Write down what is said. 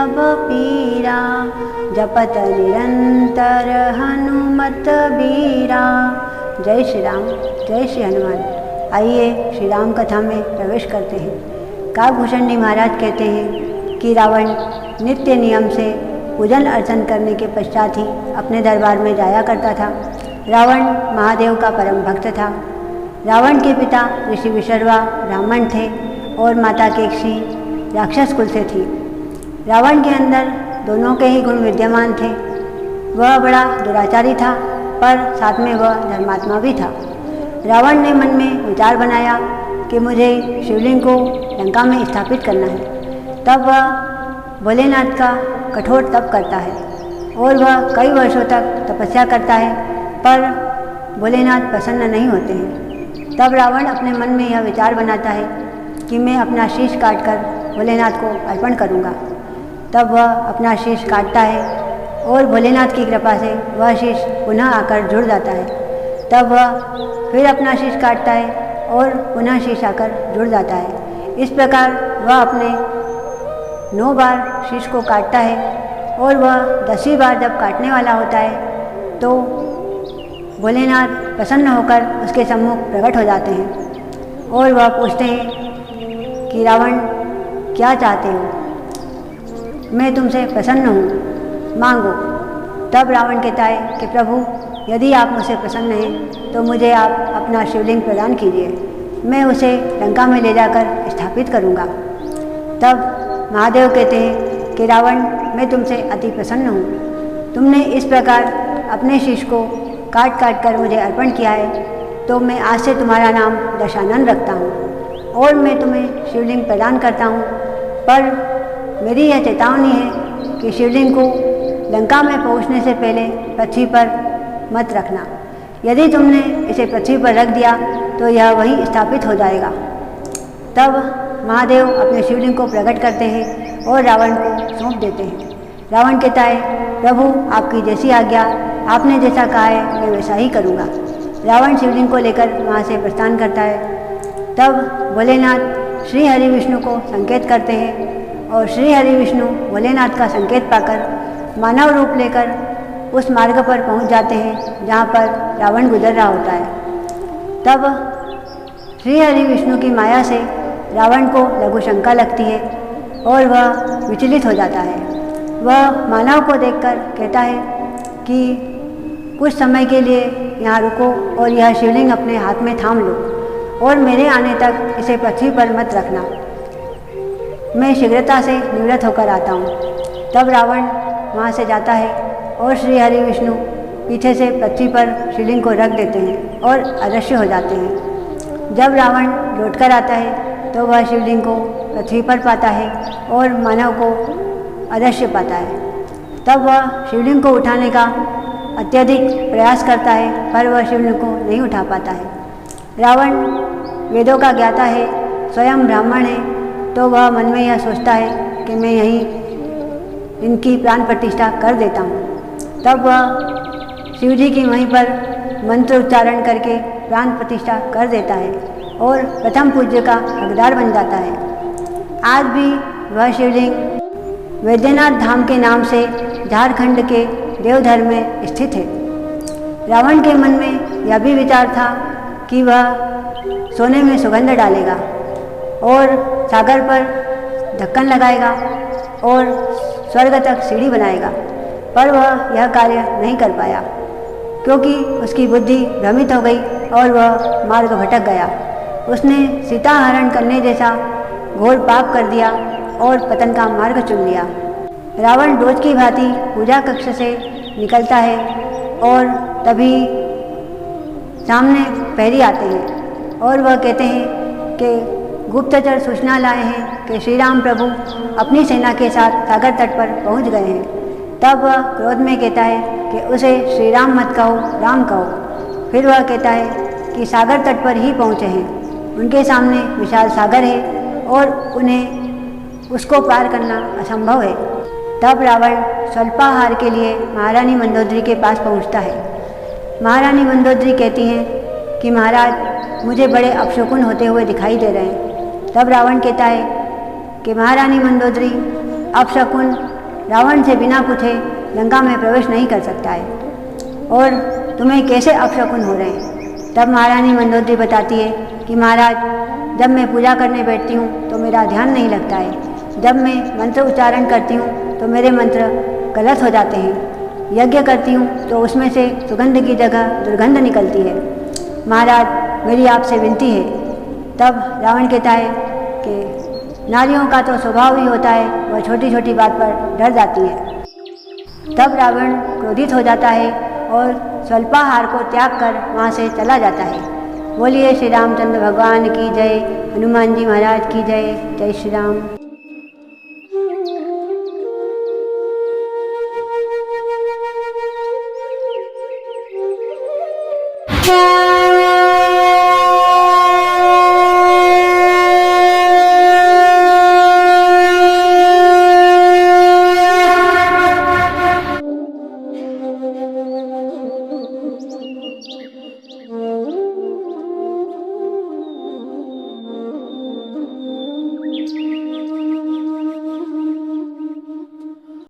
सब पीरा, जपत निरंतर हनुमत बीरा। जय श्री राम, जय श्री हनुमान। आइए श्री राम कथा में प्रवेश करते हैं। काकभूषण जी महाराज कहते हैं कि रावण नित्य नियम से पूजन अर्चन करने के पश्चात ही अपने दरबार में जाया करता था। रावण महादेव का परम भक्त था। रावण के पिता ऋषि विशर्वा ब्राह्मण थे और माता केकसी राक्षस कुल से थी। रावण के अंदर दोनों के ही गुण विद्यमान थे। वह बड़ा दुराचारी था, पर साथ में वह धर्मात्मा भी था। रावण ने मन में विचार बनाया कि मुझे शिवलिंग को लंका में स्थापित करना है। तब वह भोलेनाथ का कठोर तप करता है और वह कई वर्षों तक तपस्या करता है, पर भोलेनाथ प्रसन्न नहीं होते हैं। तब रावण अपने मन में यह विचार बनाता है कि मैं अपना शीश काटकर भोलेनाथ को अर्पण करूँगा। तब वह अपना शीश काटता है और भोलेनाथ की कृपा से वह शीश पुनः आकर जुड़ जाता है। तब वह फिर अपना शीश काटता है और पुनः शीश आकर जुड़ जाता है। इस प्रकार वह अपने 9 बार शीश को काटता है और वह 10वीं बार जब काटने वाला होता है तो भोलेनाथ प्रसन्न होकर उसके सम्मुख प्रकट हो जाते हैं और वह पूछते हैं कि रावण क्या चाहते हो? मैं तुमसे प्रसन्न हूँ, मांगो। तब रावण कहता है कि प्रभु, यदि आप मुझसे प्रसन्न हैं तो मुझे आप अपना शिवलिंग प्रदान कीजिए, मैं उसे लंका में ले जाकर स्थापित करूँगा। तब महादेव कहते हैं कि रावण, मैं तुमसे अति प्रसन्न हूँ। तुमने इस प्रकार अपने शीश को काट काट कर मुझे अर्पण किया है, तो मैं आज से तुम्हारा नाम दशानन रखता हूँ और मैं तुम्हें शिवलिंग प्रदान करता हूँ। पर मेरी यह चेतावनी है कि शिवलिंग को लंका में पहुँचने से पहले पृथ्वी पर मत रखना। यदि तुमने इसे पृथ्वी पर रख दिया तो यह वहीं स्थापित हो जाएगा। तब महादेव अपने शिवलिंग को प्रकट करते हैं और रावण को सौंप देते हैं। रावण कहता है, प्रभु आपकी जैसी आज्ञा, आपने जैसा कहा है मैं वैसा ही करूँगा। रावण शिवलिंग को लेकर वहाँ से प्रस्थान करता है। तब भोलेनाथ श्री हरि विष्णु को संकेत करते हैं और श्री हरि विष्णु भोलेनाथ का संकेत पाकर मानव रूप लेकर उस मार्ग पर पहुँच जाते हैं जहाँ पर रावण गुजर रहा होता है। तब श्री हरि विष्णु की माया से रावण को लघु शंका लगती है और वह विचलित हो जाता है। वह मानव को देखकर कहता है कि कुछ समय के लिए यहाँ रुको और यह शिवलिंग अपने हाथ में थाम लो और मेरे आने तक इसे पृथ्वी पर मत रखना, मैं शीघ्रता से निवृत्त होकर आता हूँ। तब रावण वहाँ से जाता है और श्री हरि विष्णु पीछे से पृथ्वी पर शिवलिंग को रख देते हैं और अदृश्य हो जाते हैं। जब रावण लौटकर आता है तो वह शिवलिंग को पृथ्वी पर पाता है और मानव को अदृश्य पाता है। तब वह शिवलिंग को उठाने का अत्यधिक प्रयास करता है, पर वह शिवलिंग को नहीं उठा पाता है। रावण वेदों का ज्ञाता है, स्वयं ब्राह्मण है, तो वह मन में यह सोचता है कि मैं यहीं इनकी प्राण प्रतिष्ठा कर देता हूँ। तब वह शिव जी की वहीं पर मंत्र उच्चारण करके प्राण प्रतिष्ठा कर देता है और प्रथम पूज्य का हकदार बन जाता है। आज भी वह शिवलिंग वैद्यनाथ धाम के नाम से झारखंड के देवधर में स्थित है। रावण के मन में यह भी विचार था कि वह सोने में सुगंध डालेगा और सागर पर ढक्कन लगाएगा और स्वर्ग तक सीढ़ी बनाएगा, पर वह यह कार्य नहीं कर पाया क्योंकि उसकी बुद्धि भ्रमित हो गई और वह मार्ग भटक गया। उसने सीता हरण करने जैसा घोर पाप कर दिया और पतन का मार्ग चुन लिया। रावण रोज की भांति पूजा कक्ष से निकलता है और तभी सामने प्रहरी आते हैं और वह कहते हैं कि गुप्तचर सूचना लाए हैं कि श्री राम प्रभु अपनी सेना के साथ सागर तट पर पहुंच गए हैं। तब वह क्रोध में कहता है कि उसे श्री राम मत कहो, राम कहो। फिर वह कहता है कि सागर तट पर ही पहुँचे हैं, उनके सामने विशाल सागर है और उन्हें उसको पार करना असंभव है। तब रावण स्वल्पाहार के लिए महारानी मंदोदरी के पास पहुंचता है। महारानी मंदोदरी कहती हैं कि महाराज मुझे बड़े अपशकुन होते हुए दिखाई दे रहे हैं। तब रावण कहता है कि महारानी मंदोदरी अपशकुन रावण से बिना पूछे लंका में प्रवेश नहीं कर सकता है, और तुम्हें कैसे अपशकुन हो रहे हैं। तब महारानी मंदोदरी बताती है कि महाराज, जब मैं पूजा करने बैठती हूँ तो मेरा ध्यान नहीं लगता है, जब मैं मंत्र उच्चारण करती हूँ तो मेरे मंत्र गलत हो जाते हैं, यज्ञ करती हूँ तो उसमें से सुगंध की जगह दुर्गंध निकलती है। महाराज, मेरी आपसे विनती है। तब रावण कहता है कि नारियों का तो स्वभाव ही होता है, वह छोटी छोटी बात पर डर जाती है। तब रावण क्रोधित हो जाता है और स्वल्पाहार को त्याग कर वहाँ से चला जाता है। बोलिए श्री रामचंद्र भगवान की जय, हनुमान जी महाराज की जय। जय श्री राम।